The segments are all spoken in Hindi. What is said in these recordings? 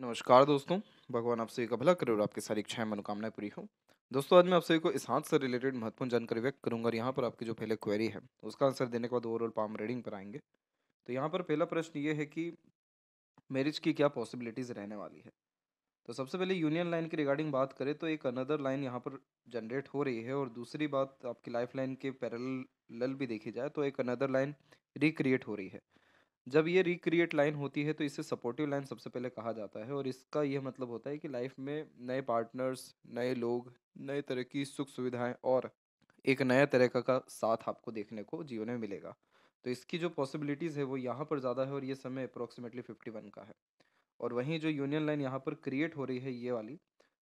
नमस्कार दोस्तों। भगवान आप सभी का भला करे और आपकी सारी इच्छाएं मनोकामनाएं पूरी हो। दोस्तों, आज मैं आप सभी को इस हाथ से रिलेटेड महत्वपूर्ण जानकारी व्यक्त करूंगा और यहाँ पर आपकी जो पहले क्वेरी है उसका आंसर देने के बाद ओवरऑल पाम रीडिंग पर आएंगे। तो यहाँ पर पहला प्रश्न ये है कि मैरिज की क्या पॉसिबिलिटीज़ रहने वाली है। तो सबसे पहले यूनियन लाइन की रिगार्डिंग बात करें तो एक अनदर लाइन यहाँ पर जनरेट हो रही है, और दूसरी बात आपकी लाइफ लाइन के पैरेलल भी देखी जाए तो एक अनदर लाइन रिक्रिएट हो रही है। जब ये रिक्रिएट लाइन होती है तो इसे सपोर्टिव लाइन सबसे पहले कहा जाता है, और इसका यह मतलब होता है कि लाइफ में नए पार्टनर्स, नए लोग, नए तरह की सुख सुविधाएं और एक नया तरह का साथ आपको देखने को जीवन में मिलेगा। तो इसकी जो पॉसिबिलिटीज़ है वो यहाँ पर ज़्यादा है, और ये समय अप्रोक्सीमेटली 51 का है। और वहीं जो यूनियन लाइन यहाँ पर क्रिएट हो रही है ये वाली,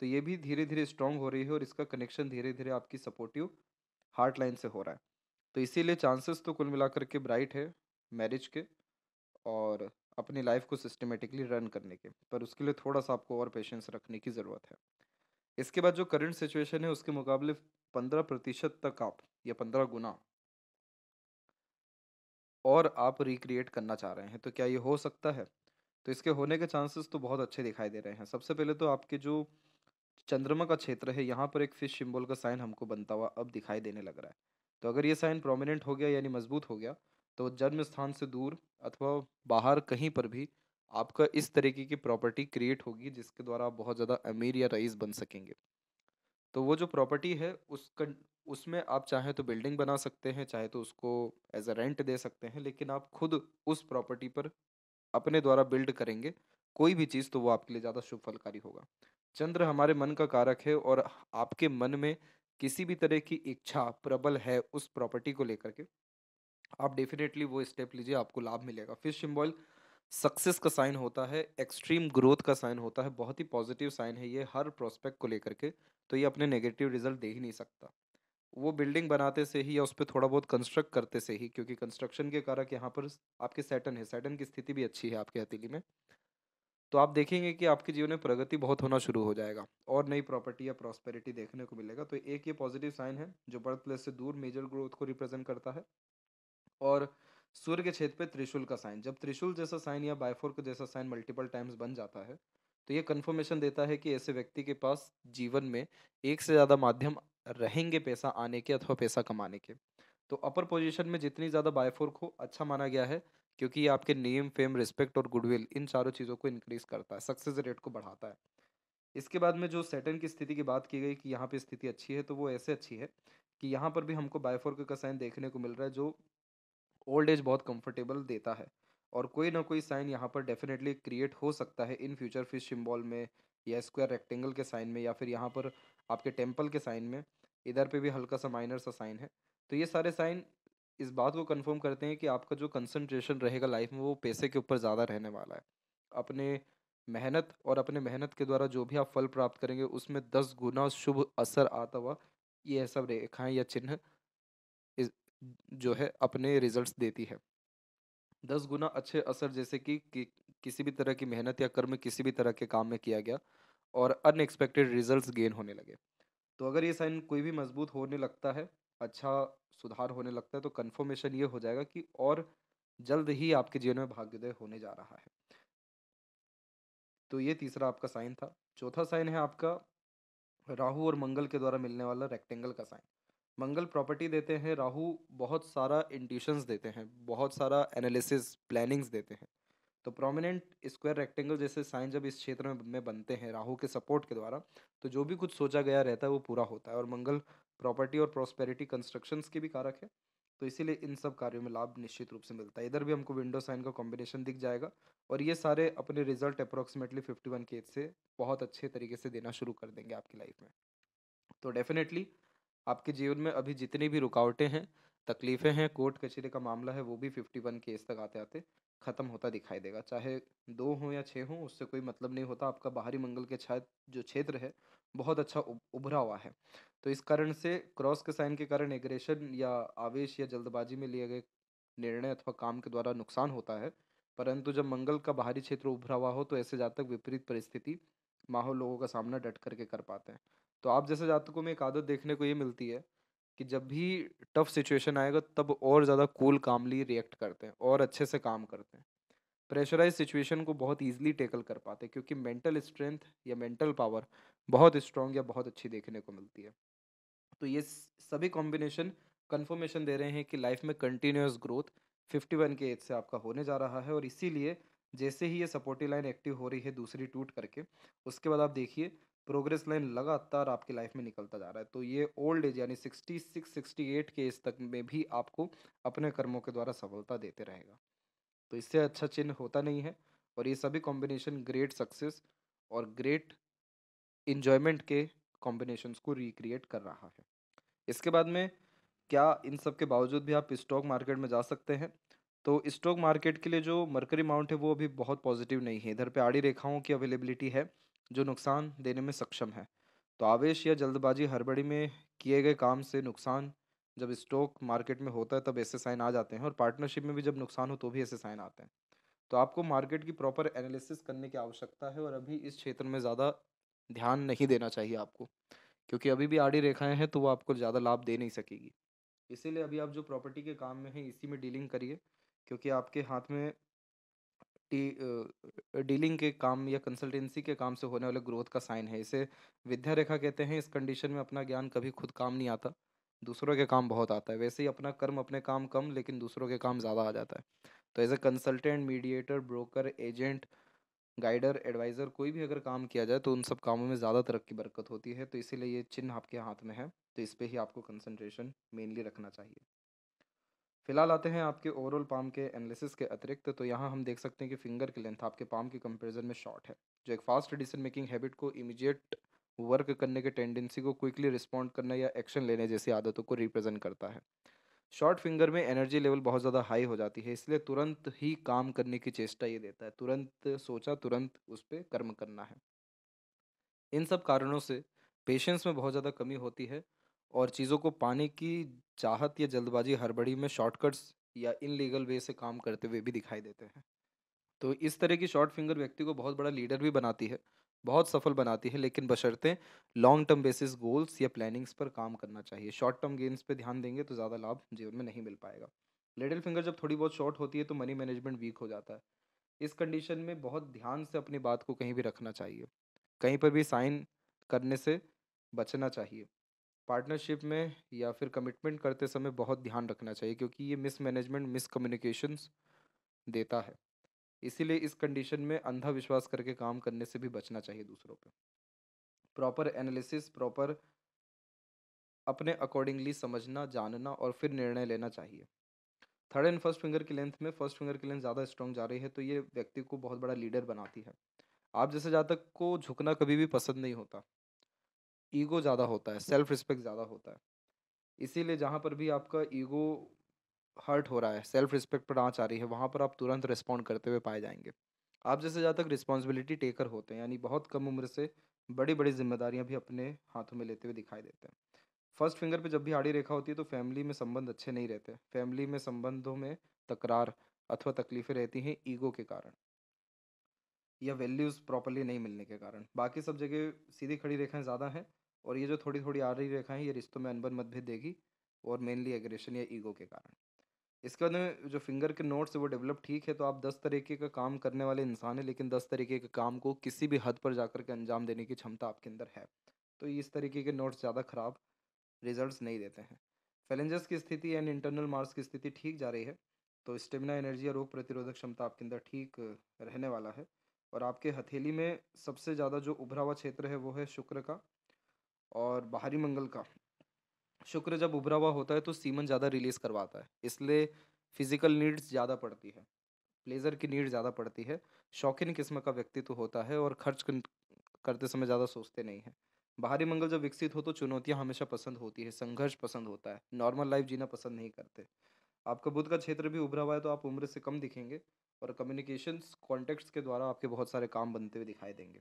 तो ये भी धीरे धीरे स्ट्रांग हो रही है, और इसका कनेक्शन धीरे धीरे आपकी सपोर्टिव हार्ट लाइन से हो रहा है। तो इसीलिए चांसेस तो कुल मिलाकर के ब्राइट है मैरिज के, और अपनी लाइफ को सिस्टमेटिकली रन करने के, पर उसके लिए थोड़ा सा आपको और पेशेंस रखने की ज़रूरत है। इसके बाद जो करंट सिचुएशन है उसके मुकाबले 15% तक आप, या 15 गुना और आप रिक्रिएट करना चाह रहे हैं, तो क्या ये हो सकता है? तो इसके होने के चांसेस तो बहुत अच्छे दिखाई दे रहे हैं। सबसे पहले तो आपके जो चंद्रमा का क्षेत्र है यहाँ पर एक फिश सिंबल का साइन हमको बनता हुआ अब दिखाई देने लग रहा है। तो अगर ये साइन प्रोमिनेंट हो गया यानी मजबूत हो गया, तो जन्म स्थान से दूर अथवा बाहर कहीं पर भी आपका इस तरीके की प्रॉपर्टी क्रिएट होगी जिसके द्वारा आप बहुत ज़्यादा अमीर या रईस बन सकेंगे। तो वो जो प्रॉपर्टी है उसमें आप चाहे तो बिल्डिंग बना सकते हैं, चाहे तो उसको एज अ रेंट दे सकते हैं, लेकिन आप खुद उस प्रॉपर्टी पर अपने द्वारा बिल्ड करेंगे कोई भी चीज़, तो वो आपके लिए ज़्यादा शुभ फलकारी होगा। चंद्र हमारे मन का कारक है, और आपके मन में किसी भी तरह की इच्छा प्रबल है उस प्रॉपर्टी को लेकर के, आप डेफिनेटली वो स्टेप लीजिए, आपको लाभ मिलेगा। फिश सिंबल सक्सेस का साइन होता है, एक्सट्रीम ग्रोथ का साइन होता है, बहुत ही पॉजिटिव साइन है ये हर प्रोस्पेक्ट को लेकर के। तो ये अपने नेगेटिव रिजल्ट दे ही नहीं सकता। वो बिल्डिंग बनाते से ही या उस पर थोड़ा बहुत कंस्ट्रक्ट करते से ही, क्योंकि कंस्ट्रक्शन के कारक यहाँ पर आपके सैटर्न है, सैटर्न की स्थिति भी अच्छी है आपके हथेली में, तो आप देखेंगे कि आपके जीवन में प्रगति बहुत होना शुरू हो जाएगा और नई प्रॉपर्टी या प्रॉस्पेरिटी देखने को मिलेगा। तो एक ये पॉजिटिव साइन है जो बर्थ प्लेस से दूर मेजर ग्रोथ को रिप्रेजेंट करता है। और सूर्य के छेद पे त्रिशूल का साइन, जब त्रिशूल जैसा साइन या बायफोर्क जैसा साइन मल्टीपल टाइम्स बन जाता है, तो ये कंफर्मेशन देता है कि ऐसे व्यक्ति के पास जीवन में एक से ज़्यादा माध्यम रहेंगे पैसा आने के अथवा पैसा कमाने के। तो अपर पोजीशन में जितनी ज़्यादा बायफोर्क हो अच्छा माना गया है, क्योंकि ये आपके नेम, फेम, रिस्पेक्ट और गुडविल इन चारों चीज़ों को इंक्रीज करता है, सक्सेस रेट को बढ़ाता है। इसके बाद में जो सैटर्न की स्थिति की बात की गई कि यहाँ पे स्थिति अच्छी है, तो वो ऐसे अच्छी है कि यहाँ पर भी हमको बायफोर्क का साइन देखने को मिल रहा है जो ओल्ड एज बहुत कंफर्टेबल देता है। और कोई ना कोई साइन यहाँ पर डेफिनेटली क्रिएट हो सकता है इन फ्यूचर फिश सिंबल में, या स्क्वायर रेक्टेंगल के साइन में, या फिर यहाँ पर आपके टेम्पल के साइन में। इधर पे भी हल्का सा माइनर सा साइन है। तो ये सारे साइन इस बात को कंफर्म करते हैं कि आपका जो कंसंट्रेशन रहेगा लाइफ में वो पैसे के ऊपर ज़्यादा रहने वाला है। अपने मेहनत और अपने मेहनत के द्वारा जो भी आप फल प्राप्त करेंगे उसमें 10 गुना शुभ असर आता हुआ ये सब रेखाएं या चिन्ह इस जो है अपने रिजल्ट्स देती है। 10 गुना अच्छे असर, जैसे कि किसी भी तरह की मेहनत या कर्म किसी भी तरह के काम में किया गया और अनएक्सपेक्टेड रिजल्ट्स गेन होने लगे। तो अगर ये साइन कोई भी मजबूत होने लगता है, अच्छा सुधार होने लगता है, तो कन्फर्मेशन ये हो जाएगा कि और जल्द ही आपके जीवन में भाग्योदय होने जा रहा है। तो ये तीसरा आपका साइन था। चौथा साइन है आपका राहु और मंगल के द्वारा मिलने वाला रेक्टेंगल का साइन। मंगल प्रॉपर्टी देते हैं, राहु बहुत सारा इंट्यूशंस देते हैं, बहुत सारा एनालिसिस प्लानिंग्स देते हैं। तो प्रोमिनेंट स्क्वायर रेक्टेंगल जैसे साइन जब इस क्षेत्र में बनते हैं राहु के सपोर्ट के द्वारा, तो जो भी कुछ सोचा गया रहता है वो पूरा होता है। और मंगल प्रॉपर्टी और प्रॉस्पेरिटी कंस्ट्रक्शंस के भी कारक है, तो इसीलिए इन सब कार्यों में लाभ निश्चित रूप से मिलता है। इधर भी हमको विंडो साइन का कॉम्बिनेशन दिख जाएगा, और ये सारे अपने रिजल्ट अप्रोक्सीमेटली 51 के एज से बहुत अच्छे तरीके से देना शुरू कर देंगे आपकी लाइफ में। तो डेफिनेटली आपके जीवन में अभी जितनी भी रुकावटें हैं, तकलीफ़ें हैं, कोर्ट कचहरी का मामला है, वो भी 51 केस तक आते-आते ख़त्म होता दिखाई देगा। चाहे 2 हों या 6 हों, उससे कोई मतलब नहीं होता। आपका बाहरी मंगल के छाया जो क्षेत्र है, बहुत अच्छा उभरा हुआ है। तो इस कारण से क्रॉस के साइन के कारण एग्रेशन या आवेश या जल्दबाजी में लिए गए निर्णय अथवा काम के द्वारा नुकसान होता है। परंतु जब मंगल का बाहरी क्षेत्र उभरा हुआ हो, तो ऐसे जातक विपरीत परिस्थिति, माहौल, लोगों का सामना डट करके कर पाते हैं। तो आप जैसे जातकों में एक आदत देखने को ये मिलती है कि जब भी टफ सिचुएशन आएगा तब और ज़्यादा कूल कामली रिएक्ट करते हैं और अच्छे से काम करते हैं। प्रेशराइज़ सिचुएशन को बहुत ईज़िली टैकल कर पाते हैं, क्योंकि मेंटल स्ट्रेंथ या मेंटल पावर बहुत स्ट्रॉन्ग या बहुत अच्छी देखने को मिलती है। तो ये सभी कॉम्बिनेशन कंफर्मेशन दे रहे हैं कि लाइफ में कंटिन्यूअस ग्रोथ 51 के एज से आपका होने जा रहा है, और इसीलिए जैसे ही ये सपोर्टिव लाइन एक्टिव हो रही है दूसरी टूट करके, उसके बाद आप देखिए प्रोग्रेस लाइन लगातार आपकी लाइफ में निकलता जा रहा है। तो ये ओल्ड एज यानी 66-68 के एज तक में भी आपको अपने कर्मों के द्वारा सफलता देते रहेगा। तो इससे अच्छा चिन्ह होता नहीं है, और ये सभी कॉम्बिनेशन ग्रेट सक्सेस और ग्रेट इंजॉयमेंट के कॉम्बिनेशंस को रिक्रिएट कर रहा है। इसके बाद में क्या इन सब के बावजूद भी आप स्टॉक मार्केट में जा सकते हैं? तो स्टॉक मार्केट के लिए जो मरकरी माउंट है वो अभी बहुत पॉजिटिव नहीं है। इधर पे आड़ी रेखाओं की अवेलेबिलिटी है जो नुकसान देने में सक्षम है। तो आवेश या जल्दबाजी हड़बड़ी में किए गए काम से नुकसान जब स्टॉक मार्केट में होता है तब ऐसे साइन आ जाते हैं, और पार्टनरशिप में भी जब नुकसान हो तो भी ऐसे साइन आते हैं। तो आपको मार्केट की प्रॉपर एनालिसिस करने की आवश्यकता है, और अभी इस क्षेत्र में ज़्यादा ध्यान नहीं देना चाहिए आपको, क्योंकि अभी भी आड़ी रेखाएं हैं तो वो आपको ज़्यादा लाभ दे नहीं सकेगी। इसीलिए अभी आप जो प्रॉपर्टी के काम में हैं इसी में डीलिंग करिए, क्योंकि आपके हाथ में डीलिंग के काम या कंसल्टेंसी के काम से होने वाले ग्रोथ का साइन है। इसे विद्या रेखा कहते हैं। इस कंडीशन में अपना ज्ञान कभी खुद काम नहीं आता, दूसरों के काम बहुत आता है। वैसे ही अपना कर्म अपने काम कम, लेकिन दूसरों के काम ज़्यादा आ जाता है। तो as a consultant, mediator, broker, agent, guider, advisor कोई भी अगर काम किया जाए तो उन सब कामों में ज़्यादा तरक्की बरकत होती है। तो इसीलिए ये चिन्ह आपके हाथ में है, तो इस पे ही आपको कंसंट्रेशन मेनली रखना चाहिए। फिलहाल आते हैं आपके ओवरऑल पाम के एनालिसिस के अतिरिक्त। तो यहाँ हम देख सकते हैं कि फिंगर की लेंथ आपके पाम के कंपैरिजन में शॉर्ट है, जो एक फास्ट डिसीजन मेकिंग हैबिट को, इमीडिएट वर्क करने के टेंडेंसी को, क्विकली रिस्पॉन्ड करने या एक्शन लेने जैसी आदतों को रिप्रेजेंट करता है। शॉर्ट फिंगर में एनर्जी लेवल बहुत ज़्यादा हाई हो जाती है, इसलिए तुरंत ही काम करने की चेष्टा ये देता है। तुरंत सोचा, तुरंत उस पर कर्म करना है। इन सब कारणों से पेशेंस में बहुत ज़्यादा कमी होती है, और चीज़ों को पाने की चाहत या जल्दबाजी हड़बड़ी में शॉर्टकट्स या इनलीगल वे से काम करते हुए भी दिखाई देते हैं। तो इस तरह की शॉर्ट फिंगर व्यक्ति को बहुत बड़ा लीडर भी बनाती है, बहुत सफल बनाती है, लेकिन बशर्ते लॉन्ग टर्म बेसिस गोल्स या प्लानिंग्स पर काम करना चाहिए। शॉर्ट टर्म गेन्स पे ध्यान देंगे तो ज़्यादा लाभ जीवन में नहीं मिल पाएगा। लिटिल फिंगर जब थोड़ी बहुत शॉर्ट होती है तो मनी मैनेजमेंट वीक हो जाता है। इस कंडीशन में बहुत ध्यान से अपनी बात को कहीं भी रखना चाहिए, कहीं पर भी साइन करने से बचना चाहिए। पार्टनरशिप में या फिर कमिटमेंट करते समय बहुत ध्यान रखना चाहिए, क्योंकि ये मिसमैनेजमेंट, मिसकम्युनिकेशंस देता है। इसीलिए इस कंडीशन में अंधा विश्वास करके काम करने से भी बचना चाहिए दूसरों पे। प्रॉपर एनालिसिस, प्रॉपर अपने अकॉर्डिंगली समझना, जानना और फिर निर्णय लेना चाहिए। थर्ड एंड फर्स्ट फिंगर की लेंथ में फर्स्ट फिंगर की लेंथ ज़्यादा स्ट्रॉन्ग जा रही है, तो ये व्यक्ति को बहुत बड़ा लीडर बनाती है। आप जैसे जातक को झुकना कभी भी पसंद नहीं होता, ईगो ज़्यादा होता है, सेल्फ रिस्पेक्ट ज़्यादा होता है। इसीलिए जहाँ पर भी आपका ईगो हर्ट हो रहा है, सेल्फ रिस्पेक्ट पर आँच आ रही है, वहाँ पर आप तुरंत रिस्पॉन्ड करते हुए पाए जाएंगे। आप जैसे जहाँ तक रिस्पॉन्सिबिलिटी टेकर होते हैं, यानी बहुत कम उम्र से बड़ी बड़ी जिम्मेदारियां भी अपने हाथों में लेते हुए दिखाई देते हैं। फर्स्ट फिंगर पे जब भी आड़ी रेखा होती है तो फैमिली में संबंध अच्छे नहीं रहते। फैमिली में संबंधों में तकरार अथवा तकलीफें रहती हैं ईगो के कारण, या वैल्यूज़ प्रॉपरली नहीं मिलने के कारण। बाकी सब जगह सीधी खड़ी रेखाएं ज़्यादा हैं, और ये जो थोड़ी थोड़ी आ रही रेखाएं ये रिश्तों में अनबन मतभेद देगी, और मेनली एग्रेशन या ईगो के कारण। इसके बाद में जो फिंगर के नोट्स है वो डेवलप ठीक है, तो आप 10 तरीके का काम करने वाले इंसान हैं, लेकिन 10 तरीके के काम को किसी भी हद पर जाकर के अंजाम देने की क्षमता आपके अंदर है। तो इस तरीके के नोट्स ज़्यादा खराब रिजल्ट्स नहीं देते हैं। फैलेंजर्स की स्थिति एंड इंटरनल मार्क्स की स्थिति ठीक जा रही है, तो स्टेमिना, एनर्जी और रोग प्रतिरोधक क्षमता आपके अंदर ठीक रहने वाला है। और आपके हथेली में सबसे ज़्यादा जो उभरा हुआ क्षेत्र है वो है शुक्र का और बाहरी मंगल का। शुक्र जब उभरा हुआ होता है तो सीमन ज़्यादा रिलीज करवाता है, इसलिए फिजिकल नीड्स ज़्यादा पड़ती है, प्लेजर की नीड ज़्यादा पड़ती है। शौकीन किस्म का व्यक्तित्व होता है और करते समय ज़्यादा सोचते नहीं हैं। बाहरी मंगल जब विकसित हो तो चुनौतियां हमेशा पसंद होती है, संघर्ष पसंद होता है, नॉर्मल लाइफ जीना पसंद नहीं करते। आपका बुध का क्षेत्र भी उभरा हुआ है तो आप उम्र से कम दिखेंगे, और कम्युनिकेशंस कॉन्टेक्ट्स के द्वारा आपके बहुत सारे काम बनते हुए दिखाई देंगे।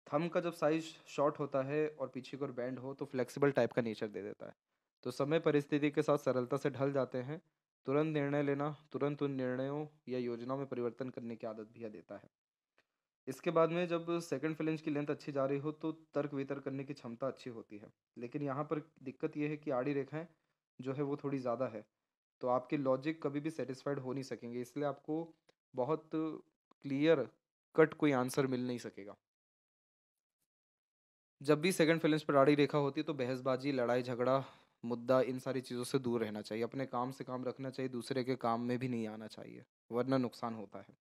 थंब का जब साइज शॉर्ट होता है और पीछे की ओर बैंड हो तो फ्लेक्सिबल टाइप का नेचर दे देता है। तो समय परिस्थिति के साथ सरलता से ढल जाते हैं। तुरंत निर्णय लेना, तुरंत उन निर्णयों या योजनाओं में परिवर्तन करने की आदत भी यह देता है। इसके बाद में जब सेकंड फ्लेंज की लेंथ अच्छी जा रही हो तो तर्क वितर्क करने की क्षमता अच्छी होती है, लेकिन यहाँ पर दिक्कत यह है कि आड़ी रेखाएं जो है वो थोड़ी ज़्यादा है, तो आपके लॉजिक कभी भी सेटिस्फाइड हो नहीं सकेंगे। इसलिए आपको बहुत क्लियर कट कोई आंसर मिल नहीं सकेगा। जब भी सेकंड फ्लेंस पर आड़ी रेखा होती है तो बहसबाजी, लड़ाई झगड़ा, मुद्दा, इन सारी चीज़ों से दूर रहना चाहिए। अपने काम से काम रखना चाहिए, दूसरे के काम में भी नहीं आना चाहिए, वरना नुकसान होता है।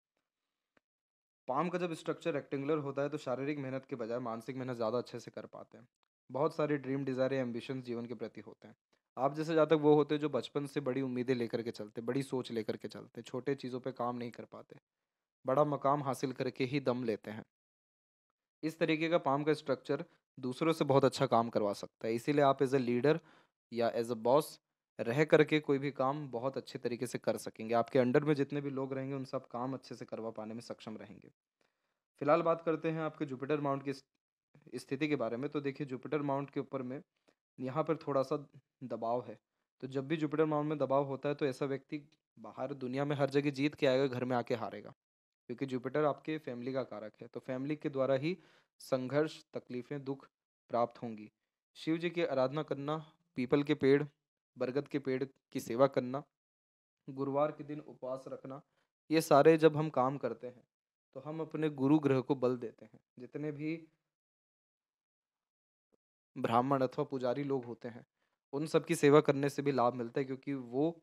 पाम का जब स्ट्रक्चर रेक्टेंगुलर होता है तो शारीरिक मेहनत के बजाय मानसिक मेहनत ज़्यादा अच्छे से कर पाते हैं। बहुत सारे ड्रीम डिज़ायर या एम्बिशंस जीवन के प्रति होते हैं। आप जैसे जातक वो होते हैं जो बचपन से बड़ी उम्मीदें लेकर के चलते, बड़ी सोच लेकर के चलते, छोटे चीज़ों पे काम नहीं कर पाते, बड़ा मकाम हासिल करके ही दम लेते हैं। इस तरीके का पाम का स्ट्रक्चर दूसरों से बहुत अच्छा काम करवा सकता है। इसीलिए आप एज अ लीडर या एज अ बॉस रह करके कोई भी काम बहुत अच्छे तरीके से कर सकेंगे। आपके अंडर में जितने भी लोग रहेंगे उन सब काम अच्छे से करवा पाने में सक्षम रहेंगे। फिलहाल बात करते हैं आपके जुपिटर माउंट की स्थिति के बारे में। तो देखिए, जुपिटर माउंट के ऊपर में यहाँ पर थोड़ा सा दबाव है। तो जब भी जुपिटर माउंट में दबाव होता है तो ऐसा व्यक्ति बाहर दुनिया में हर जगह जीत के आएगा, घर में आके हारेगा। क्योंकि जुपिटर आपके फैमिली का कारक है, तो फैमिली के द्वारा ही संघर्ष, तकलीफें, दुख प्राप्त होंगी। शिव जी की आराधना करना, पीपल के पेड़, बरगद के पेड़ की सेवा करना, गुरुवार के दिन उपवास रखना, ये सारे जब हम काम करते हैं तो हम अपने गुरु ग्रह को बल देते हैं। जितने भी ब्राह्मण अथवा पुजारी लोग होते हैं उन सब की सेवा करने से भी लाभ मिलता है, क्योंकि वो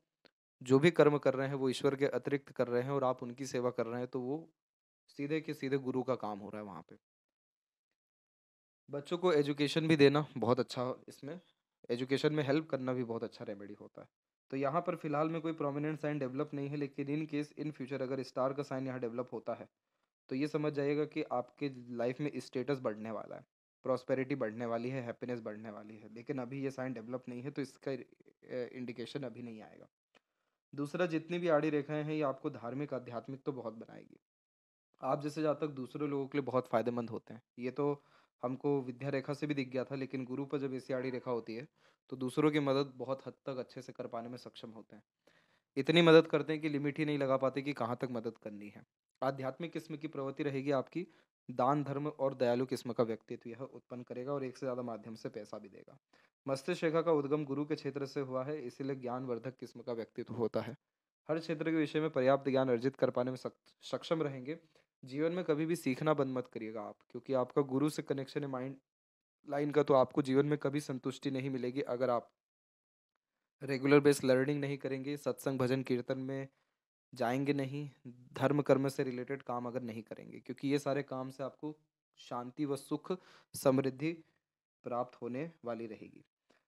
जो भी कर्म कर रहे हैं वो ईश्वर के अतिरिक्त कर रहे हैं और आप उनकी सेवा कर रहे हैं, तो वो सीधे के सीधे गुरु का काम हो रहा है वहाँ पे। बच्चों को एजुकेशन भी देना बहुत अच्छा, इसमें एजुकेशन में हेल्प करना भी बहुत अच्छा रेमेडी होता है। तो यहाँ पर फिलहाल में कोई प्रोमिनेंट साइन डेवलप नहीं है, लेकिन इन केस इन फ्यूचर अगर स्टार का साइन यहाँ डेवलप होता है तो ये समझ जाइएगा कि आपके लाइफ में स्टेटस बढ़ने वाला है, प्रॉस्पेरिटी बढ़ने वाली है, हैप्पीनेस बढ़ने वाली है। लेकिन अभी ये साइन डेवलप नहीं है तो इसका इंडिकेशन अभी नहीं आएगा। दूसरा, जितनी भी आड़ी रेखाएं हैं ये आपको धार्मिक आध्यात्मिक तो बहुत बनाएगी। आप जैसे जातक दूसरे लोगों के लिए बहुत फायदेमंद होते हैं, ये तो हमको विद्या रेखा से भी दिख गया था। लेकिन गुरु पर जब ऐसी आड़ी रेखा होती है तो दूसरों की मदद बहुत हद तक अच्छे से कर पाने में सक्षम होते हैं। इतनी मदद करते हैं कि लिमिट ही नहीं लगा पाते कि कहाँ तक मदद करनी है। आध्यात्मिक किस्म की प्रवृत्ति रहेगी आपकी। दान धर्म और दयालु किस्म का व्यक्तित्व यह उत्पन्न करेगा और एक से ज़्यादा माध्यम से पैसा भी देगा। मस्तिष्क रेखा का उद्गम गुरु के क्षेत्र से हुआ है, इसीलिए ज्ञानवर्धक किस्म का व्यक्तित्व होता है। हर क्षेत्र के विषय में पर्याप्त ज्ञान अर्जित कर पाने में सक्षम रहेंगे। जीवन में कभी भी सीखना बंद मत करिएगा आप, क्योंकि आपका गुरु से कनेक्शन है माइंड लाइन का। तो आपको जीवन में कभी संतुष्टि नहीं मिलेगी अगर आप रेगुलर बेस लर्निंग नहीं करेंगे, सत्संग भजन कीर्तन में जाएंगे नहीं, धर्म कर्म से रिलेटेड काम अगर नहीं करेंगे, क्योंकि ये सारे काम से आपको शांति व सुख, समृद्धि प्राप्त होने वाली रहेगी।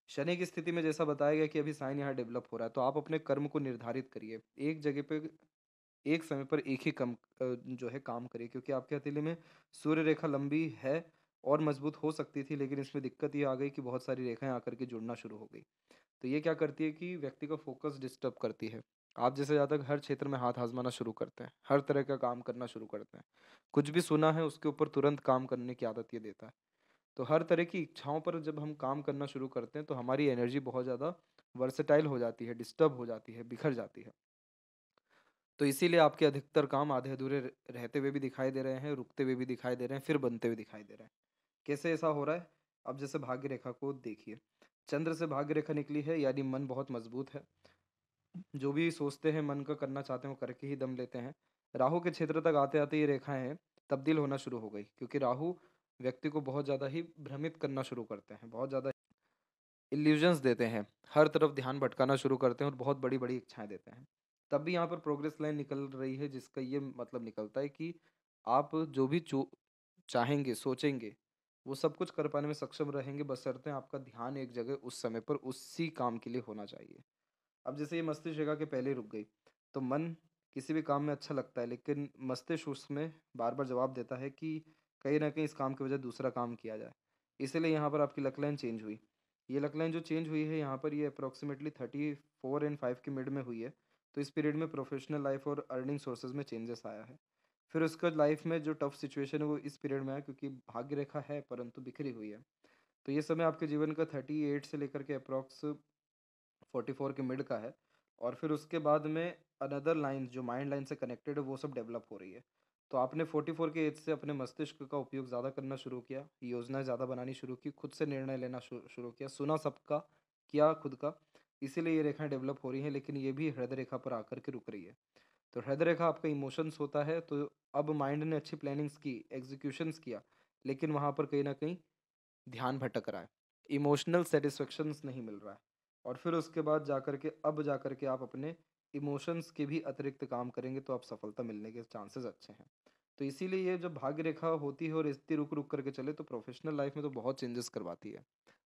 शनि की स्थिति में जैसा बताया गया कि अभी साइन यहाँ डेवलप हो रहा है, तो आप अपने कर्म को निर्धारित करिए। एक जगह पे एक समय पर एक ही जो है काम करिए, क्योंकि आपके हथेली में सूर्य रेखा लंबी है और मजबूत हो सकती थी, लेकिन इसमें दिक्कत ये आ गई कि बहुत सारी रेखाएं आकर के जुड़ना शुरू हो गई। तो ये क्या करती है कि व्यक्ति का फोकस डिस्टर्ब करती है। आप जैसे ज़्यादा हर क्षेत्र में हाथ आजमाना शुरू करते हैं, हर तरह का काम करना शुरू करते हैं, कुछ भी सुना है उसके ऊपर तुरंत काम करने की आदत ये देता है। तो हर तरह की इच्छाओं पर जब हम काम करना शुरू करते हैं तो हमारी एनर्जी बहुत ज़्यादा वर्सेटाइल हो जाती है, डिस्टर्ब हो जाती है, बिखर जाती है। तो इसीलिए आपके अधिकतर काम आधे अधूरे रहते हुए भी दिखाई दे रहे हैं, रुकते हुए भी दिखाई दे रहे हैं, फिर बनते हुए दिखाई दे रहे हैं। कैसे ऐसा हो रहा है? अब जैसे भाग्य रेखा को देखिए, चंद्र से भाग्य रेखा निकली है, यानी मन बहुत मजबूत है। जो भी सोचते हैं, मन का करना चाहते हैं, वो करके ही दम लेते हैं। राहु के क्षेत्र तक आते आते ये रेखाएं तब्दील होना शुरू हो गई, क्योंकि राहु व्यक्ति को बहुत ज़्यादा ही भ्रमित करना शुरू करते हैं, बहुत ज़्यादा इल्यूजन्स देते हैं, हर तरफ ध्यान भटकाना शुरू करते हैं और बहुत बड़ी बड़ी इच्छाएं देते हैं। तब भी यहाँ पर प्रोग्रेस लाइन निकल रही है, जिसका ये मतलब निकलता है कि आप जो भी चाहेंगे, सोचेंगे, वो सब कुछ कर पाने में सक्षम रहेंगे, बशर्ते आपका ध्यान एक जगह उस समय पर उसी काम के लिए होना चाहिए। अब जैसे ये मस्तिष्क रेखा के पहले रुक गई तो मन किसी भी काम में अच्छा लगता है, लेकिन मस्तिष्क उसमें बार बार जवाब देता है कि कहीं ना कहीं इस काम की वजह दूसरा काम किया जाए। इसीलिए यहाँ पर आपकी लक लाइन चेंज हुई। ये लक लाइन जो चेंज हुई है यहाँ पर, ये अप्रॉक्सीमेटली 34 और 5 की मिड में हुई है। तो इस पीरियड में प्रोफेशनल लाइफ और अर्निंग सोर्सेज में चेंजेस आया है। फिर उसका लाइफ में जो टफ सिचुएशन है वो इस पीरियड में आया, क्योंकि भाग्य रेखा है परंतु बिखरी हुई है। तो ये समय आपके जीवन का 38 से लेकर के अप्रॉक्स 44 के मिड का है। और फिर उसके बाद में अनदर लाइन जो माइंड लाइन से कनेक्टेड है वो सब डेवलप हो रही है। तो आपने 44 के एज से अपने मस्तिष्क का उपयोग ज़्यादा करना शुरू किया, योजनाएं ज़्यादा बनानी शुरू की, खुद से निर्णय लेना शुरू किया, सुना सबका, किया खुद का। इसीलिए ये रेखाएं डेवलप हो रही हैं, लेकिन ये भी हृदय रेखा पर आकर के रुक रही है। तो हृदय रेखा आपका इमोशंस होता है, तो अब माइंड ने अच्छी प्लानिंग्स की, एग्जीक्यूशंस किया, लेकिन वहाँ पर कहीं न कहीं ध्यान भटक रहा है। इमोशनल सैटिस्फैक्शंस नहीं मिल रहा है, और फिर उसके बाद जाकर के अब जाकर के आप अपने इमोशंस के भी अतिरिक्त काम करेंगे तो आप सफलता मिलने के चांसेस अच्छे हैं। तो इसीलिए ये जब भाग्य रेखा होती है और इतनी रुक-रुक करके चले तो प्रोफ़ेशनल लाइफ़ में तो बहुत चेंजेस करवाती है।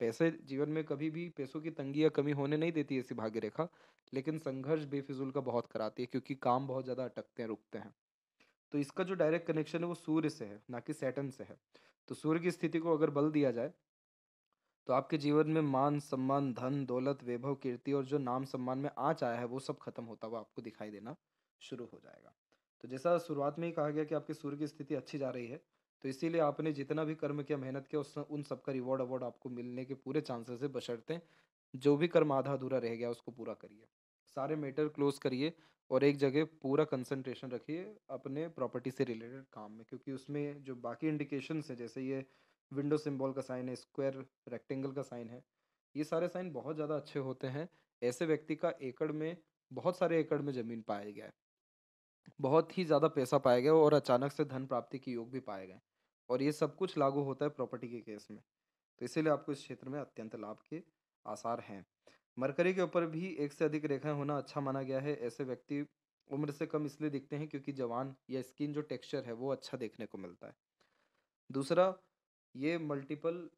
पैसे जीवन में कभी भी पैसों की तंगी या कमी होने नहीं देती ऐसी भाग्य रेखा, लेकिन संघर्ष बेफिज़ूल का बहुत कराती है क्योंकि काम बहुत ज़्यादा अटकते हैं, रुकते हैं। तो इसका जो डायरेक्ट कनेक्शन है वो सूर्य से है, ना कि सैटर्न से है। तो सूर्य की स्थिति को अगर बल दिया जाए, तो आपके जीवन में मान, सम्मान, धन, दौलत, वैभव, कीर्ति और जो नाम सम्मान में आँच आया है, वो सब खत्म होता हुआ आपको दिखाई देना शुरू हो जाएगा। तो जैसा शुरुआत में ही कहा गया कि आपकी सूर्य की स्थिति अच्छी जा रही है, तो इसीलिए आपने जितना भी कर्म किया, मेहनत किया, उन सब का रिवॉर्ड अवॉर्ड आपको मिलने के पूरे चांसेस है, बशर्ते जो भी कर्म आधा-अधूरा रह गया, उसको पूरा करिए। सारे मैटर क्लोज़ करिए और एक जगह पूरा कंसंट्रेशन रखिए अपने प्रॉपर्टी से रिलेटेड काम में, क्योंकि उसमें जो बाकी इंडिकेशंस हैं, जैसे ये विंडो सिंबल का साइन है, स्क्वायर, रेक्टेंगल का साइन है, ये सारे साइन बहुत ज़्यादा अच्छे होते हैं। ऐसे व्यक्ति का एकड़ में, बहुत सारे एकड़ में ज़मीन पाया गया है। बहुत ही ज़्यादा पैसा पाया गया और अचानक से धन प्राप्ति के योग भी पाए गए। और ये सब कुछ लागू होता है प्रॉपर्टी के केस में। तो इसीलिए आपको इस क्षेत्र में अत्यंत लाभ के आसार हैं। मरकरी के ऊपर भी एक से अधिक रेखाएँ होना अच्छा माना गया है। ऐसे व्यक्ति उम्र से कम इसलिए दिखते हैं क्योंकि जवान या स्किन जो टेक्सचर है वो अच्छा देखने को मिलता है। दूसरा, ये मल्टीपल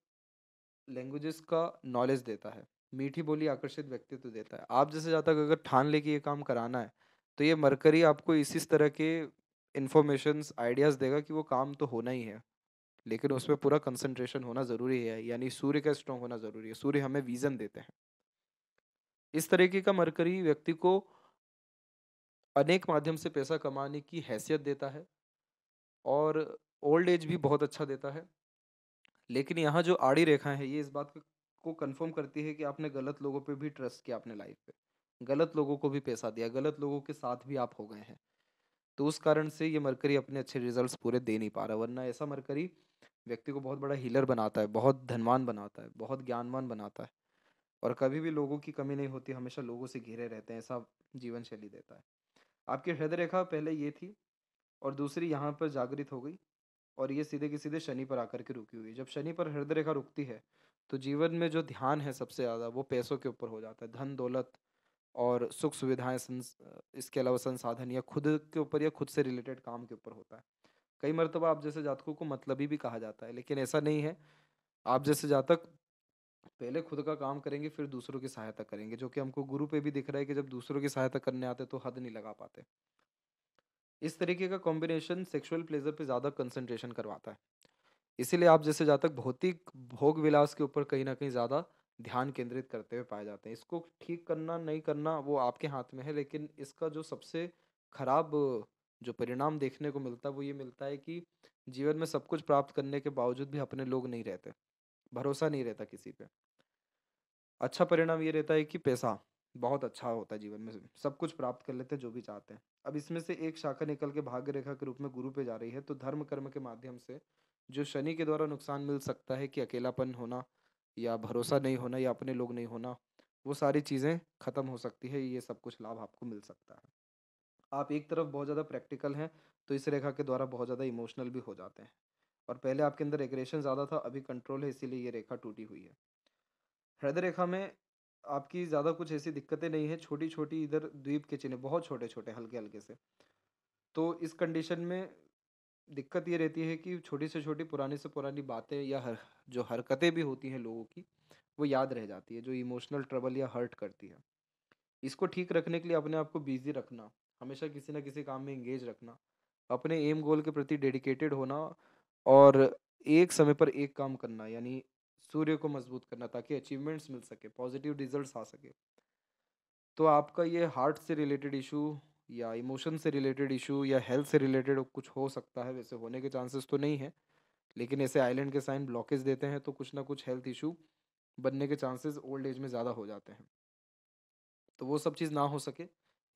लैंग्वेजेस का नॉलेज देता है। मीठी बोली आकर्षित व्यक्तित्व देता है। आप जैसे जहाँ तक अगर ठान लें कि ये काम कराना है, तो ये मरकरी आपको इस तरह के इन्फॉर्मेशंस, आइडियाज़ देगा कि वो काम तो होना ही है, लेकिन उसमें पूरा कंसंट्रेशन होना ज़रूरी है, यानी सूर्य का स्ट्रॉन्ग होना ज़रूरी है। सूर्य हमें विज़न देते हैं। इस तरीके का मरकरी व्यक्ति को अनेक माध्यम से पैसा कमाने की हैसियत देता है और ओल्ड एज भी बहुत अच्छा देता है। लेकिन यहाँ जो आड़ी रेखाएँ हैं, ये इस बात को कन्फर्म करती है कि आपने गलत लोगों पे भी ट्रस्ट किया अपने लाइफ पे। गलत लोगों को भी पैसा दिया, गलत लोगों के साथ भी आप हो गए हैं। तो उस कारण से ये मरकरी अपने अच्छे रिज़ल्ट्स पूरे दे नहीं पा रहा, वरना ऐसा मरकरी व्यक्ति को बहुत बड़ा हीलर बनाता है, बहुत धनवान बनाता है, बहुत ज्ञानवान बनाता है और कभी भी लोगों की कमी नहीं होती, हमेशा लोगों से घिरे रहते हैं, ऐसा जीवन शैली देता है। आपकी हृदय रेखा पहले ये थी और दूसरी यहाँ पर जागृत हो गई और ये सीधे के सीधे शनि पर आकर के रुकी हुई है। जब शनि पर हृदय रेखा रुकती है, तो जीवन में जो ध्यान है सबसे ज़्यादा वो पैसों के ऊपर हो जाता है। धन, दौलत और सुख सुविधाएँ इसके अलावा संसाधन या खुद के ऊपर या खुद से रिलेटेड काम के ऊपर होता है। कई मर्तबा आप जैसे जातकों को मतलबी भी कहा जाता है, लेकिन ऐसा नहीं है। आप जैसे जातक पहले खुद का काम करेंगे, फिर दूसरों की सहायता करेंगे, जो कि हमको गुरु पे भी दिख रहा है कि जब दूसरों की सहायता करने आते तो हद नहीं लगा पाते। इस तरीके का कॉम्बिनेशन सेक्सुअल प्लेज़र पे ज़्यादा कंसंट्रेशन करवाता है। इसीलिए आप जैसे जातक भौतिक भोग-विलास के ऊपर कहीं न कहीं ज़्यादा ध्यान केंद्रित करते हुए पाए जाते हैं। इसको ठीक करना, नहीं करना वो आपके हाथ में है, लेकिन इसका जो सबसे खराब जो परिणाम देखने को मिलता है, वो ये मिलता है कि जीवन में सब कुछ प्राप्त करने के बावजूद भी अपने लोग नहीं रहते, भरोसा नहीं रहता किसी पे। अच्छा परिणाम ये रहता है कि पैसा बहुत अच्छा होता है जीवन में, सब कुछ प्राप्त कर लेते हैं जो भी चाहते हैं। अब इसमें से एक शाखा निकल के भाग्य रेखा के रूप में गुरु पे जा रही है, तो धर्म कर्म के माध्यम से जो शनि के द्वारा नुकसान मिल सकता है कि अकेलापन होना या भरोसा नहीं होना या अपने लोग नहीं होना, वो सारी चीज़ें खत्म हो सकती है। ये सब कुछ लाभ आपको मिल सकता है। आप एक तरफ बहुत ज़्यादा प्रैक्टिकल हैं, तो इस रेखा के द्वारा बहुत ज़्यादा इमोशनल भी हो जाते हैं और पहले आपके अंदर एग्रेशन ज़्यादा था, अभी कंट्रोल है, इसीलिए ये रेखा टूटी हुई है। हृदय रेखा में आपकी ज़्यादा कुछ ऐसी दिक्कतें नहीं हैं, छोटी-छोटी इधर द्वीप के चिन्ह, बहुत छोटे-छोटे, हल्के-हल्के से। तो इस कंडीशन में दिक्कत ये रहती है कि छोटी से छोटी, पुरानी से पुरानी बातें या जो हरकतें भी होती हैं लोगों की, वो याद रह जाती है, जो इमोशनल ट्रबल या हर्ट करती है। इसको ठीक रखने के लिए अपने आप को बिज़ी रखना, हमेशा किसी न किसी काम में एंगेज रखना, अपने एम गोल के प्रति डेडिकेटेड होना और एक समय पर एक काम करना, यानी सूर्य को मजबूत करना ताकि अचीवमेंट्स मिल सके, पॉजिटिव रिजल्ट्स आ सके। तो आपका ये हार्ट से रिलेटेड इशू या इमोशन से रिलेटेड इशू या हेल्थ से रिलेटेड कुछ हो सकता है, वैसे होने के चांसेस तो नहीं है, लेकिन ऐसे आइलैंड के साइन ब्लॉकेज देते हैं तो कुछ ना कुछ हेल्थ इशू बनने के चांसेस ओल्ड एज में ज़्यादा हो जाते हैं। तो वो सब चीज़ ना हो सके,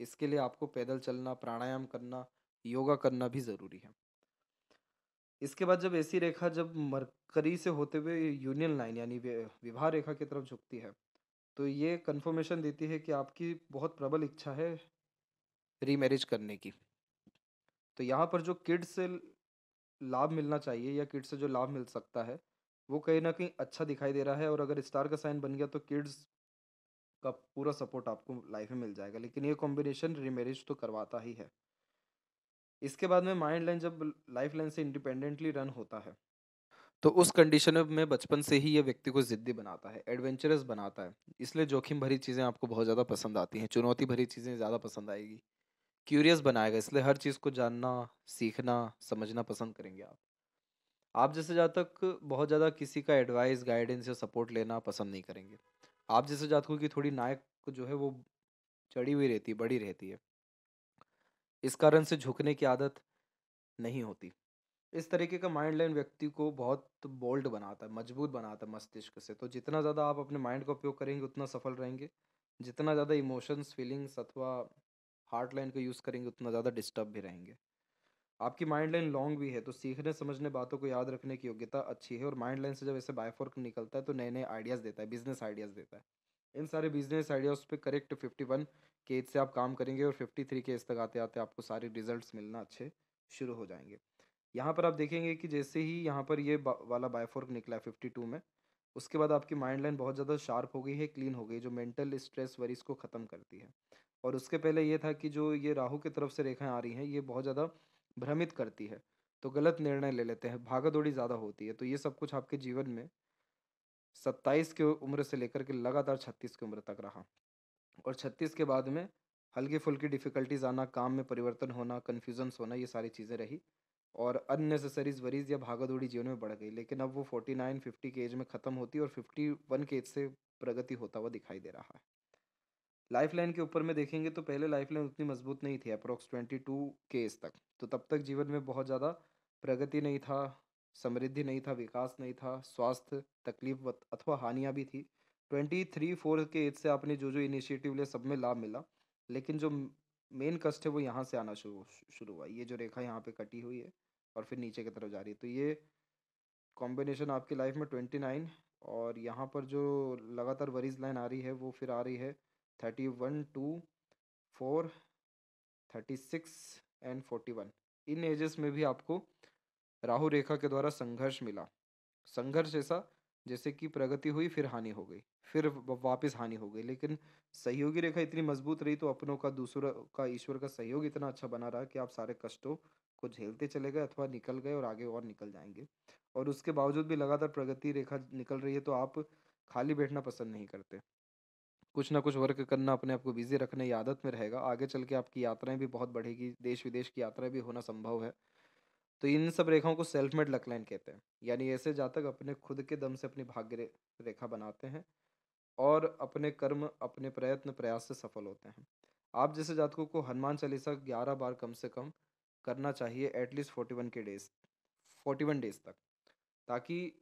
इसके लिए आपको पैदल चलना, प्राणायाम करना, योगा करना भी ज़रूरी है। इसके बाद जब ऐसी रेखा जब मरकरी से होते हुए यूनियन लाइन यानी विवाह रेखा की तरफ झुकती है, तो ये कन्फर्मेशन देती है कि आपकी बहुत प्रबल इच्छा है रीमैरिज करने की। तो यहाँ पर जो किड्स से लाभ मिलना चाहिए या किड्स से जो लाभ मिल सकता है, वो कहीं न कहीं अच्छा दिखाई दे रहा है, और अगर स्टार का साइन बन गया तो किड्स का पूरा सपोर्ट आपको लाइफ में मिल जाएगा। लेकिन ये कॉम्बिनेशन रीमैरिज तो करवाता ही है। इसके बाद में माइंड लाइन जब लाइफ लाइन से इंडिपेंडेंटली रन होता है, तो उस कंडीशन में बचपन से ही ये व्यक्ति को ज़िद्दी बनाता है, एडवेंचरस बनाता है। इसलिए जोखिम भरी चीज़ें आपको बहुत ज़्यादा पसंद आती हैं, चुनौती भरी चीज़ें ज़्यादा पसंद आएगी। क्यूरियस बनाएगा, इसलिए हर चीज़ को जानना, सीखना, समझना पसंद करेंगे आप। आप जैसे जातक बहुत ज़्यादा किसी का एडवाइस, गाइडेंस या सपोर्ट लेना पसंद नहीं करेंगे। आप जैसे जातकों की थोड़ी नाक जो है वो चढ़ी हुई रहती है, बड़ी रहती है। इस कारण से झुकने की आदत नहीं होती। इस तरीके का माइंड लाइन व्यक्ति को बहुत बोल्ड बनाता है, मजबूत बनाता है मस्तिष्क से। तो जितना ज़्यादा आप अपने माइंड का उपयोग करेंगे उतना सफल रहेंगे। जितना ज़्यादा इमोशंस, फीलिंग्स अथवा हार्ट लाइन का यूज़ करेंगे उतना ज़्यादा डिस्टर्ब भी रहेंगे। आपकी माइंड लाइन लॉन्ग भी है तो सीखने समझने, बातों को याद रखने की योग्यता अच्छी है। और माइंड लाइन से जब ऐसे बायफॉर्क निकलता है तो नए नए आइडियाज़ देता है, बिजनेस आइडियाज़ देता है। इन सारे बिजनेस आइडियाज़ पे करेक्ट 51 के एज से आप काम करेंगे और 53 के एज तक आते आते आपको सारे रिजल्ट्स मिलना अच्छे शुरू हो जाएंगे। यहाँ पर आप देखेंगे कि जैसे ही यहाँ पर ये वाला बायफॉर्क निकला है 52 में, उसके बाद आपकी माइंड लाइन बहुत ज़्यादा शार्प हो गई है, क्लीन हो गई, जो मेंटल स्ट्रेस वरीज को ख़त्म करती है। और उसके पहले ये था कि जो ये राहु की तरफ से रेखाएं आ रही हैं ये बहुत ज़्यादा भ्रमित करती है, तो गलत निर्णय ले लेते हैं, भागा दौड़ी ज़्यादा होती है। तो ये सब कुछ आपके जीवन में 27 की उम्र से लेकर के लगातार 36 की उम्र तक रहा। और 36 के बाद में हल्की फुल्की डिफ़िकल्टीज़ आना, काम में परिवर्तन होना, कन्फ्यूजन्स होना, ये सारी चीज़ें रही। और अननेसेसरीज़ वरीज़ या भागा-दौड़ी जीवन में बढ़ गई। लेकिन अब वो 49-50 की एज में ख़त्म होती है और 51 की एज से प्रगति होता हुआ दिखाई दे रहा है। लाइफ़लाइन के ऊपर में देखेंगे तो पहले लाइफ़लाइन उतनी मज़बूत नहीं थी, अप्रॉक्स 22 के एज तक। तो तब तक जीवन में बहुत ज़्यादा प्रगति नहीं था, समृद्धि नहीं था, विकास नहीं था, स्वास्थ्य तकलीफ़ अथवा हानियाँ भी थी। 23-4 के एज से आपने जो-जो इनिशिएटिव लिया सब में लाभ मिला। लेकिन जो मेन कष्ट है वो यहाँ से आना शुरू शुरू हुआ। ये जो रेखा यहाँ पे कटी हुई है और फिर नीचे की तरफ जा रही है। तो ये कॉम्बिनेशन आपकी लाइफ में 29, और यहाँ पर जो लगातार वरीज लाइन आ रही है वो फिर आ रही है 31 टू 4, 36 एंड 41। इन एजेस में भी आपको राहु रेखा के द्वारा संघर्ष मिला। संघर्ष ऐसा जैसे कि प्रगति हुई फिर हानि हो गई, फिर वापस हानि हो गई। लेकिन सहयोगी रेखा इतनी मजबूत रही तो अपनों का, दूसरों का, ईश्वर का सहयोग इतना अच्छा बना रहा कि आप सारे कष्टों को झेलते चले गए अथवा निकल गए और आगे और निकल जाएंगे। और उसके बावजूद भी लगातार प्रगति रेखा निकल रही है तो आप खाली बैठना पसंद नहीं करते। कुछ ना कुछ वर्क करना, अपने आप को बिजी रखने की आदत में रहेगा। आगे चल के आपकी यात्राएं भी बहुत बढ़ेगी, देश विदेश की यात्राएं भी होना संभव है। तो इन सब रेखाओं को सेल्फ मेड लक लाइन कहते हैं। यानी ऐसे जातक अपने खुद के दम से अपनी भाग्य रेखा बनाते हैं और अपने कर्म, अपने प्रयत्न, प्रयास से सफल होते हैं। आप जैसे जातकों को हनुमान चालीसा 11 बार कम से कम करना चाहिए, एटलीस्ट 41 डेज तक, ताकि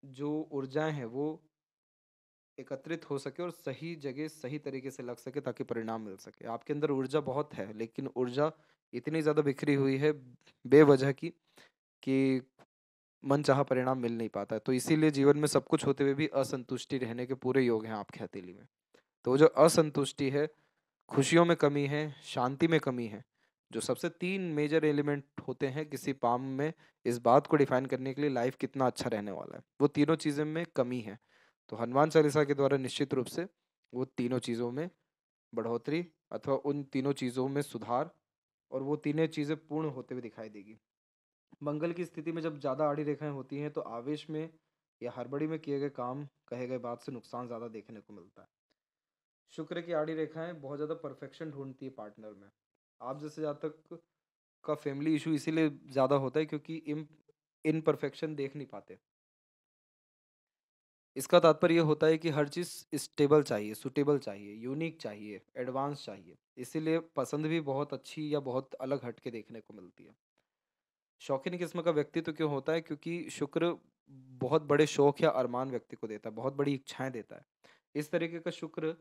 जो ऊर्जाएं हैं वो एकत्रित हो सके और सही जगह सही तरीके से लग सके, ताकि परिणाम मिल सके। आपके अंदर ऊर्जा बहुत है लेकिन ऊर्जा इतनी ज़्यादा बिखरी हुई है बेवजह की कि मनचाहा परिणाम मिल नहीं पाता है। तो इसीलिए जीवन में सब कुछ होते हुए भी असंतुष्टि रहने के पूरे योग हैं आपके हथेली में। तो वो जो असंतुष्टि है, खुशियों में कमी है, शांति में कमी है, जो सबसे 3 मेजर एलिमेंट होते हैं किसी पाम में इस बात को डिफाइन करने के लिए लाइफ कितना अच्छा रहने वाला है, वो तीनों चीज़ें में कमी है। तो हनुमान चालीसा के द्वारा निश्चित रूप से वो तीनों चीज़ों में बढ़ोतरी अथवा उन तीनों चीज़ों में सुधार, और वो तीनों चीज़ें पूर्ण होते हुए दिखाई देगी। मंगल की स्थिति में जब ज़्यादा आड़ी रेखाएं होती हैं तो आवेश में या हड़बड़ी में किए गए काम, कहे गए बात से नुकसान ज़्यादा देखने को मिलता है। शुक्र की आड़ी रेखाएं बहुत ज़्यादा परफेक्शन ढूंढती है पार्टनर में। आप जैसे जातक का फैमिली इशू इसीलिए ज़्यादा होता है क्योंकि इन परफेक्शन देख नहीं पाते। इसका तात्पर्य ये होता है कि हर चीज़ स्टेबल चाहिए, सुटेबल चाहिए, यूनिक चाहिए, एडवांस चाहिए। इसीलिए पसंद भी बहुत अच्छी या बहुत अलग हट के देखने को मिलती है। शौकीन किस्म का व्यक्तित्व क्यों होता है? क्योंकि शुक्र बहुत बड़े शौक या अरमान व्यक्ति को देता है, बहुत बड़ी इच्छाएं देता है। इस तरीके का शुक्र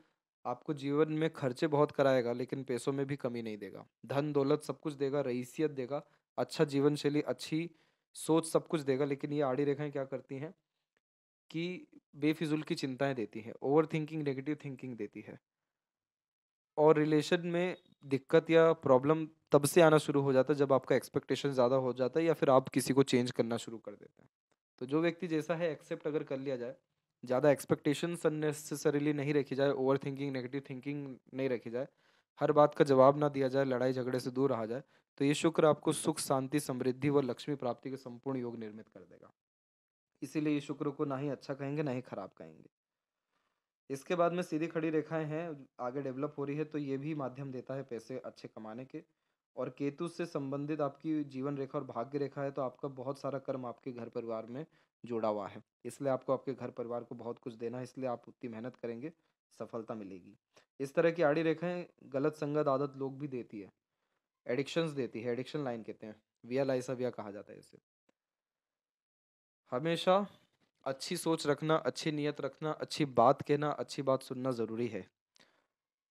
आपको जीवन में खर्चे बहुत कराएगा लेकिन पैसों में भी कमी नहीं देगा। धन दौलत सब कुछ देगा, रईसियत देगा, अच्छा जीवन शैली, अच्छी सोच सब कुछ देगा। लेकिन ये आड़ी रेखाएं क्या करती हैं कि बेफिजूल की चिंताएं देती हैं, ओवर थिंकिंग, नेगेटिव थिंकिंग देती है। और रिलेशन में दिक्कत या प्रॉब्लम तब से आना शुरू हो जाता है जब आपका एक्सपेक्टेशन ज़्यादा हो जाता है या फिर आप किसी को चेंज करना शुरू कर देते हैं। तो जो व्यक्ति जैसा है एक्सेप्ट अगर कर लिया जाए, ज़्यादा एक्सपेक्टेशंस अननेसेसरीली नहीं रखी जाए, ओवर थिंकिंग, नेगेटिव थिंकिंग नहीं रखी जाए, हर बात का जवाब ना दिया जाए, लड़ाई झगड़े से दूर रहा जाए, तो ये शुक्र आपको सुख, शांति, समृद्धि व लक्ष्मी प्राप्ति के संपूर्ण योग निर्मित कर देगा। इसीलिए ये शुक्र को ना ही अच्छा कहेंगे, ना ही खराब कहेंगे। इसके बाद में सीधी खड़ी रेखाएँ हैं, आगे डेवलप हो रही है तो ये भी माध्यम देता है पैसे अच्छे कमाने के। और केतु से संबंधित आपकी जीवन रेखा और भाग्य रेखा है तो आपका बहुत सारा कर्म आपके घर परिवार में जुड़ा हुआ है। इसलिए आपको आपके घर परिवार को बहुत कुछ देना है, इसलिए आप उतनी मेहनत करेंगे, सफलता मिलेगी। इस तरह की आड़ी रेखाएँ गलत संगत आदत लोग भी देती है, एडिक्शंस देती है, एडिक्शन लाइन कहते हैं। विया लाइसा विया कहा जाता है इसे। हमेशा अच्छी सोच रखना, अच्छी नीयत रखना, अच्छी बात कहना, अच्छी बात सुनना ज़रूरी है।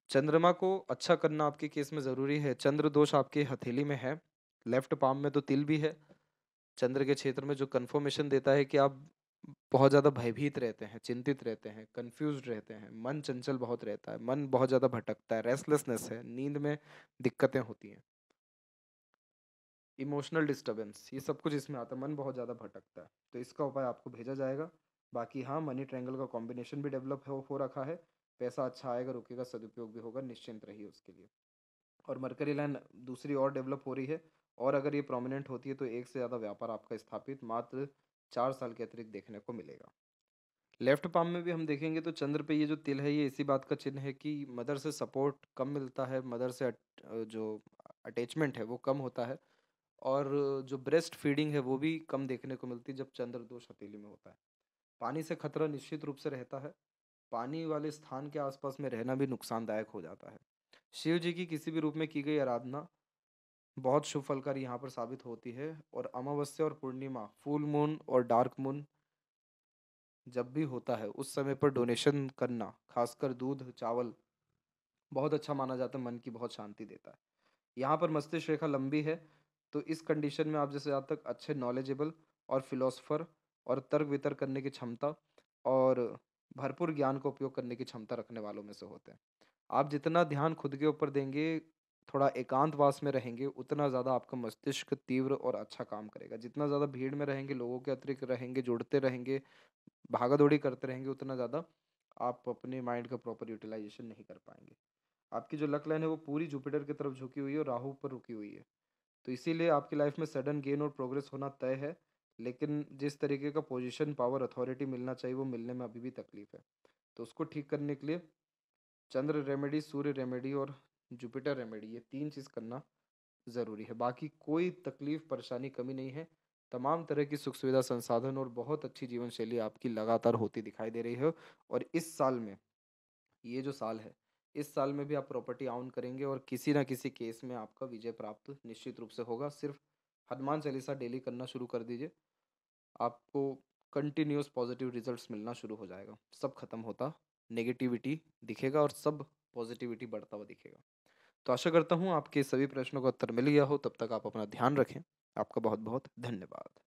चंद्रमा को अच्छा करना आपके केस में ज़रूरी है। चंद्र दोष आपके हथेली में है, लेफ्ट पाम में तो तिल भी है। चंद्र के क्षेत्र में जो कन्फर्मेशन देता है कि आप बहुत ज़्यादा भयभीत रहते हैं, चिंतित रहते हैं, कन्फ्यूज़्ड रहते हैं, मन चंचल बहुत रहता है, मन बहुत ज़्यादा भटकता है, रेस्टलेसनेस है, नींद में दिक्कतें होती हैं, इमोशनल डिस्टर्बेंस, ये सब कुछ इसमें आता है, मन बहुत ज़्यादा भटकता है। तो इसका उपाय आपको भेजा जाएगा। बाकी हाँ, मनी ट्रायंगल का कॉम्बिनेशन भी डेवलप हो रखा है। पैसा अच्छा आएगा, रुकेगा, सदुपयोग भी होगा, निश्चिंत रहिए उसके लिए। और मरकरी लाइन दूसरी और डेवलप हो रही है, और अगर ये प्रोमिनेंट होती है तो एक से ज़्यादा व्यापार आपका स्थापित मात्र 4 साल के अतिरिक्त देखने को मिलेगा। लेफ्ट पाम में भी हम देखेंगे तो चंद्र पे ये जो तिल है ये इसी बात का चिन्ह है कि मदर से सपोर्ट कम मिलता है, मदर से जो अटैचमेंट है वो कम होता है, और जो ब्रेस्ट फीडिंग है वो भी कम देखने को मिलती है जब चंद्र दोष हथेली में होता है। पानी से खतरा निश्चित रूप से रहता है। पानी वाले स्थान के आसपास में रहना भी नुकसानदायक हो जाता है। शिव जी की किसी भी रूप में की गई आराधना बहुत शुभ फलकारी यहाँ पर साबित होती है। और अमावस्या और पूर्णिमा, फुल मून और डार्क मून जब भी होता है उस समय पर डोनेशन करना, खासकर दूध चावल, बहुत अच्छा माना जाता है, मन की बहुत शांति देता है। यहाँ पर मस्तिष्क रेखा लंबी है तो इस कंडीशन में आप जैसे आज तक अच्छे नॉलेजेबल और फिलोसफर और तर्क वितर्क करने की क्षमता और भरपूर ज्ञान का उपयोग करने की क्षमता रखने वालों में से होते हैं। आप जितना ध्यान खुद के ऊपर देंगे, थोड़ा एकांतवास में रहेंगे, उतना ज़्यादा आपका मस्तिष्क तीव्र और अच्छा काम करेगा। जितना ज़्यादा भीड़ में रहेंगे, लोगों के अतिरिक्त रहेंगे, जुड़ते रहेंगे, भागा दौड़ी करते रहेंगे, उतना ज़्यादा आप अपने माइंड का प्रॉपर यूटिलाइजेशन नहीं कर पाएंगे। आपकी जो लक लाइन है वो पूरी जुपिटर की तरफ झुकी हुई है और राहु पर रुकी हुई है। तो इसीलिए आपकी लाइफ में सडन गेन और प्रोग्रेस होना तय है, लेकिन जिस तरीके का पोजीशन, पावर, अथॉरिटी मिलना चाहिए वो मिलने में अभी भी तकलीफ है। तो उसको ठीक करने के लिए चंद्र रेमेडी, सूर्य रेमेडी और जुपिटर रेमेडी, ये 3 चीज़ करना ज़रूरी है। बाकी कोई तकलीफ, परेशानी, कमी नहीं है। तमाम तरह की सुख सुविधा, संसाधन और बहुत अच्छी जीवन शैली आपकी लगातार होती दिखाई दे रही है। और इस साल में, ये जो साल है, इस साल में भी आप प्रॉपर्टी ऑन करेंगे और किसी ना किसी केस में आपका विजय प्राप्त निश्चित रूप से होगा। सिर्फ हनुमान चालीसा डेली करना शुरू कर दीजिए, आपको कंटिन्यूस पॉजिटिव रिजल्ट्स मिलना शुरू हो जाएगा। सब खत्म होता नेगेटिविटी दिखेगा और सब पॉजिटिविटी बढ़ता हुआ दिखेगा। तो आशा करता हूँ आपके सभी प्रश्नों का उत्तर मिल गया हो। तब तक आप अपना ध्यान रखें। आपका बहुत बहुत धन्यवाद।